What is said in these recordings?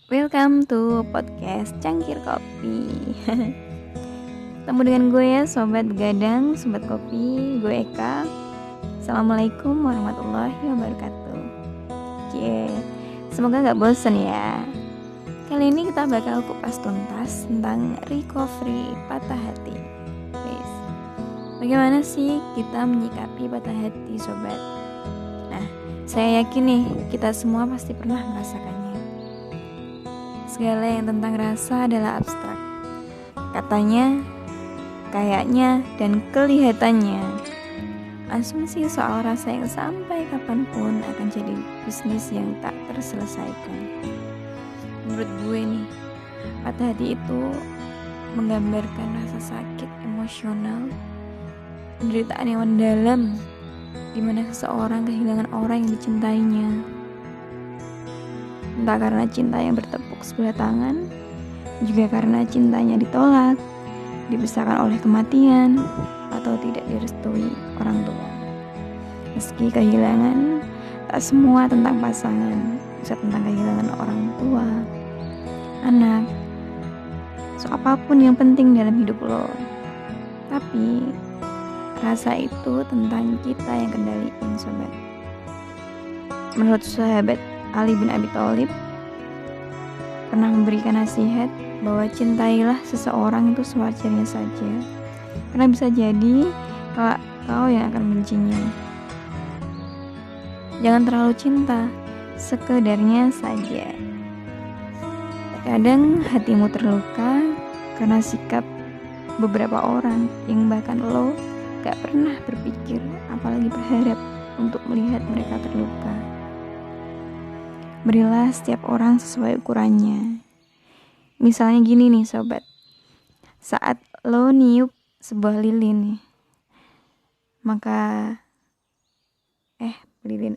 Welcome to podcast Cangkir Kopi. Ketemu dengan gue ya, sobat begadang, sobat kopi, gue Eka. Assalamualaikum warahmatullahi wabarakatuh. Semoga gak bosen ya. Kali ini kita bakal kupas tuntas tentang recovery patah hati. Please. Bagaimana sih kita menyikapi patah hati, sobat? Nah, saya yakin nih kita semua pasti pernah merasakannya. Segala yang tentang rasa adalah abstrak. Katanya, kayaknya, dan kelihatannya. Asumsi soal rasa yang sampai kapanpun akan jadi bisnis yang tak terselesaikan. Menurut gue nih, patah hati itu menggambarkan rasa sakit emosional, penderitaan yang mendalam, di mana seseorang kehilangan orang yang dicintainya. Entah karena cinta yang bertepuk sebelah tangan, juga karena cintanya ditolak, dibesarkan oleh kematian, atau tidak direstui orang tua. Meski kehilangan, tak semua tentang pasangan, bisa tentang kehilangan orang tua, anak, apapun yang penting dalam hidup lo. Tapi rasa itu tentang kita yang kendaliin, sobat. Menurut sahabat Ali bin Abi Thalib pernah memberikan nasihat bahwa cintailah seseorang itu sewajarnya saja, karena bisa jadi kau yang akan membencinya. Jangan terlalu cinta, sekedarnya saja. Terkadang hatimu terluka karena sikap beberapa orang yang bahkan lo gak pernah berpikir, apalagi berharap untuk melihat mereka terluka. Berilah setiap orang sesuai ukurannya. Misalnya gini nih, sobat. Saat lo niup sebuah lilin nih,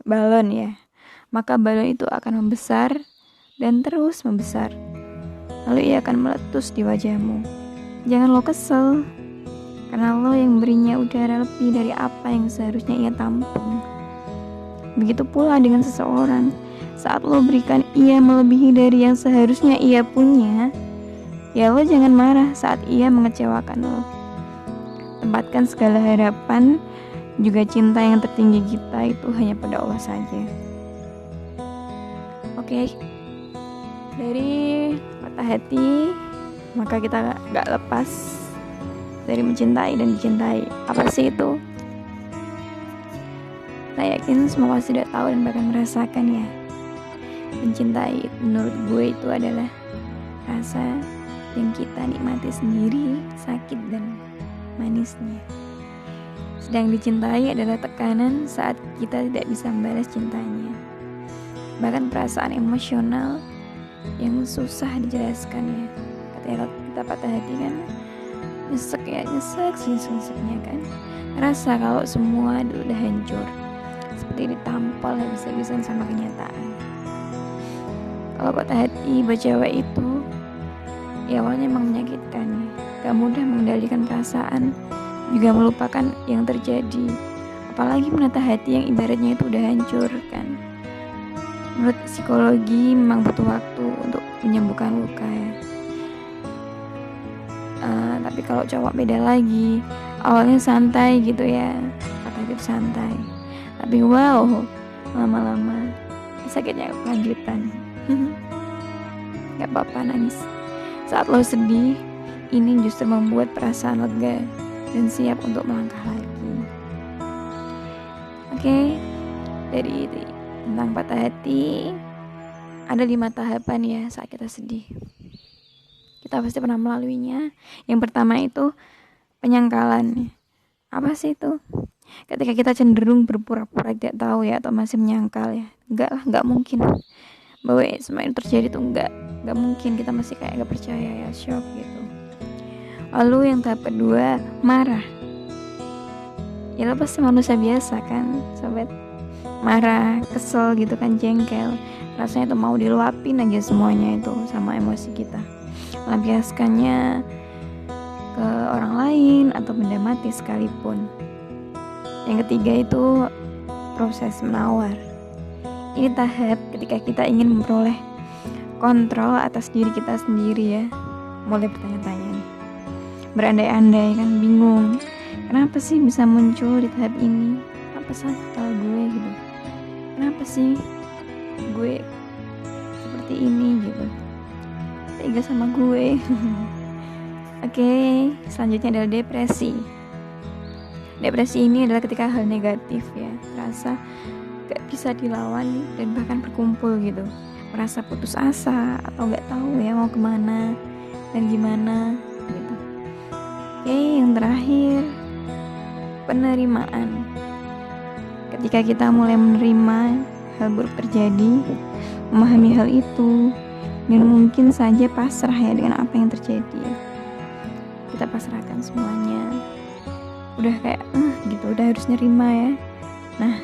balon ya. Maka balon itu akan membesar dan terus membesar. Lalu ia akan meletus di wajahmu. Jangan lo kesel, karena lo yang memberinya udara lebih dari apa yang seharusnya ia tampung. Begitu pula dengan seseorang. Saat lo berikan ia melebihi dari yang seharusnya ia punya, ya lo jangan marah saat ia mengecewakan lo. Tempatkan segala harapan, juga cinta yang tertinggi kita itu hanya pada Allah saja. Oke, dari patah hati, maka kita gak lepas dari mencintai dan dicintai. Apa sih itu? Saya yakin semua pasti sudah tahu dan bahkan merasakan ya. Mencintai menurut gue itu adalah rasa yang kita nikmati sendiri, sakit dan manisnya. Sedang dicintai adalah tekanan saat kita tidak bisa membalas cintanya. Bahkan perasaan emosional yang susah dijelaskan ya. Ketika kita patah hati kan nyesek senyumnya kan. Rasa kalau semua udah hancur, seperti ditampol habis-habisan sama kenyataan. Kalau patah hati buat cewek itu ya awalnya emang menyakitkan, gak mudah mengendalikan perasaan, juga melupakan yang terjadi. Apalagi menata hati yang ibaratnya itu udah hancur kan. Menurut psikologi memang butuh waktu untuk menyembuhkan luka ya. Tapi kalau cowok beda lagi, awalnya santai gitu ya, patah hati santai. Tapi wow, lama-lama sakitnya kelanjutan. Gak apa-apa nangis. Saat lo sedih, ini justru membuat perasaan lega dan siap untuk melangkah lagi. Oke, dari tentang patah hati, ada 5 tahapan ya saat kita sedih. Kita pasti pernah melaluinya. Yang pertama itu penyangkalan. Apa sih itu? Ketika kita cenderung berpura-pura tidak tahu ya, atau masih menyangkal ya. Enggak mungkin bahwa semua ini terjadi tuh enggak mungkin. Kita masih kayak gak percaya ya, shock gitu. Lalu yang tahap kedua, marah. Ya lo pasti manusia biasa kan, sobat. Marah, kesel gitu kan, jengkel. Rasanya tuh mau diluapin aja semuanya itu sama emosi kita. Melampiaskannya ke orang lain atau benda mati sekalipun. Yang ketiga itu proses menawar. Ini tahap ketika kita ingin memperoleh kontrol atas diri kita sendiri ya. Mulai bertanya-tanya nih, berandai-andai kan, bingung kenapa sih bisa muncul di tahap ini, apa salah gue gitu, kenapa sih gue seperti ini gitu, tega sama gue. Oke, selanjutnya adalah depresi. Depresi ini adalah ketika hal negatif ya terasa gak bisa dilawan dan bahkan berkumpul gitu, merasa putus asa atau gak tahu ya mau kemana dan gimana gitu. Oke, yang terakhir, penerimaan. Ketika kita mulai menerima hal buruk terjadi, memahami hal itu, dan mungkin saja pasrah ya dengan apa yang terjadi. Kita pasrahkan semuanya. Udah kayak gitu, udah harus nerima ya. Nah,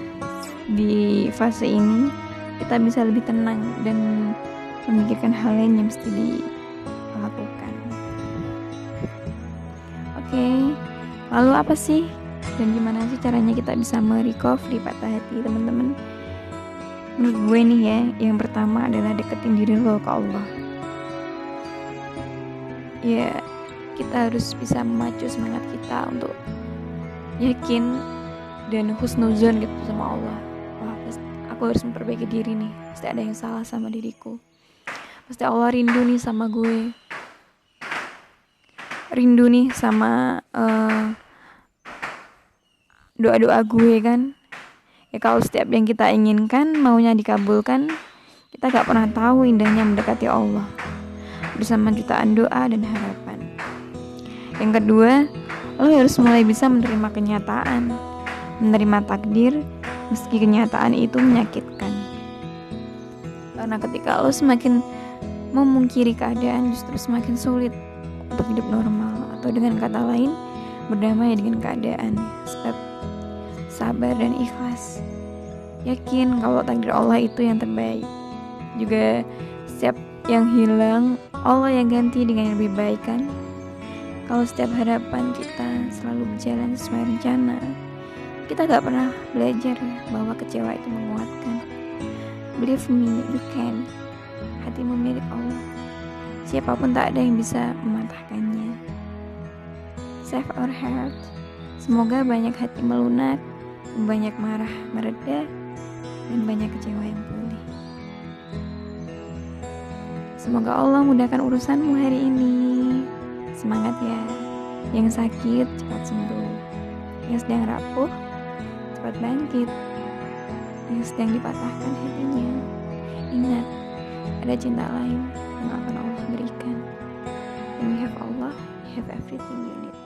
di fase ini kita bisa lebih tenang dan memikirkan hal lain yang mesti dilakukan. Oke, lalu apa sih dan gimana sih caranya kita bisa merecovery patah hati, teman-teman? Menurut gue nih ya, yang pertama adalah deketin diri lo ke Allah. Ya, kita harus bisa memacu semangat kita untuk yakin dan husnuzon gitu sama Allah. Wah, aku harus memperbaiki diri nih, pasti ada yang salah sama diriku, pasti Allah rindu nih sama gue, rindu nih sama doa-doa gue kan. Ya kalau setiap yang kita inginkan maunya dikabulkan, kita gak pernah tahu indahnya mendekati Allah bersama jutaan doa dan harapan. Yang kedua, lo harus mulai bisa menerima kenyataan, menerima takdir meski kenyataan itu menyakitkan. Karena ketika lo semakin memungkiri keadaan, justru semakin sulit untuk hidup normal, atau dengan kata lain, berdamai dengan keadaan. Sebab sabar dan ikhlas, yakin kalau takdir Allah itu yang terbaik. Juga setiap yang hilang Allah yang ganti dengan yang lebih baik kan. Kalau setiap harapan kita selalu berjalan sesuai rencana, kita gak pernah belajar bahwa kecewa itu menguatkan. Believe me, you can. Hatimu milik Allah, siapapun tak ada yang bisa mematahkannya. Save our heart. Semoga banyak hati melunak, banyak marah mereda, dan banyak kecewa yang pulih. Semoga Allah mudahkan urusanmu hari ini. Semangat ya. Yang sakit cepat sembuh, yang sedang rapuh cepat bangkit, yang sedang dipatahkan hatinya, ingat ada cinta lain yang akan Allah berikan. When you have Allah, you have everything you need.